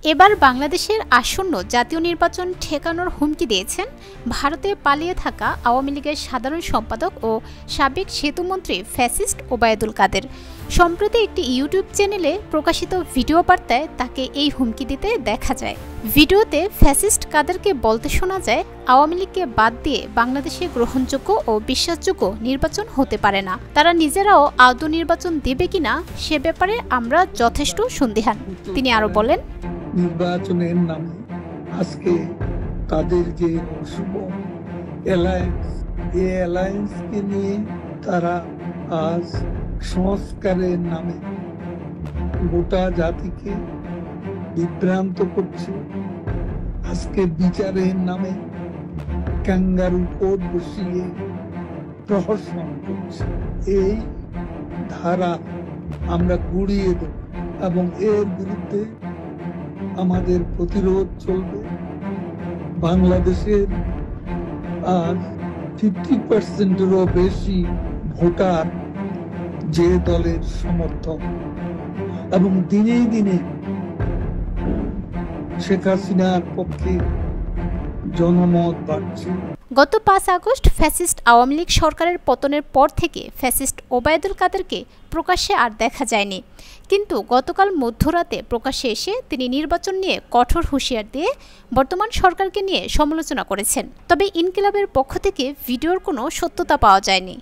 এবার বাংলাদেশের আসন্ন জাতীয় নির্বাচন ঠেকানোর হুমকি দিয়েছেন ভারতে পালিয়ে থাকা আওয়ামী লীগের সাধারণ সম্পাদক ও সাবেক সেতুমন্ত্রী ফ্যাসিস্ট ওবায়দুল কাদের। সম্প্রতি একটি ইউটিউব চ্যানেলে প্রকাশিত ভিডিও বার্তায় তাকে এই হুমকি দিতে দেখা যায়। ভিডিওতে ফ্যাসিস্ট কাদেরকে বলতে শোনা যায়, আওয়ামী লীগকে বাদ দিয়ে বাংলাদেশে গ্রহণযোগ্য ও বিশ্বাসযোগ্য নির্বাচন হতে পারে না। তারা নিজেরাও আদৌ নির্বাচন দেবে কিনা সে ব্যাপারে আমরা যথেষ্ট সন্দিহান। তিনি আরো বলেন, নির্বাচনের নামে আজকে তাদের যে শুভ অ্যালায়েন্স, এই অ্যালায়েন্সকে নিয়ে তারা আজ সংস্কারের নামে গোটা জাতিকে বিভ্রান্ত করছে। আজকে বিচারের নামে ক্যাঙ্গারু কোর্ট বসিয়ে প্রহসন করছে। এই ধারা আমরা গুড়িয়ে দেব এবং এর বিরুদ্ধে আমাদের প্রতিরোধ চলবে। বাংলাদেশের আজ 50%-এরও বেশি ভোটার যে দলের সমর্থক এবং দিনে দিনে শেখ হাসিনার পক্ষে জনমত বাড়ছে। গত 5 আগস্ট ফ্যাসিস্ট আওয়ামী লীগ সরকারের পতনের পর থেকে ফ্যাসিস্ট ওবায়দুল কাদেরকে প্রকাশ্যে আর দেখা যায়নি, কিন্তু গতকাল মধ্যরাতে প্রকাশ্যে এসে তিনি নির্বাচন নিয়ে কঠোর হুঁশিয়ার দিয়ে বর্তমান সরকারকে নিয়ে সমালোচনা করেছেন। তবে ইনকিলাবের পক্ষ থেকে ভিডিওর কোনো সত্যতা পাওয়া যায়নি।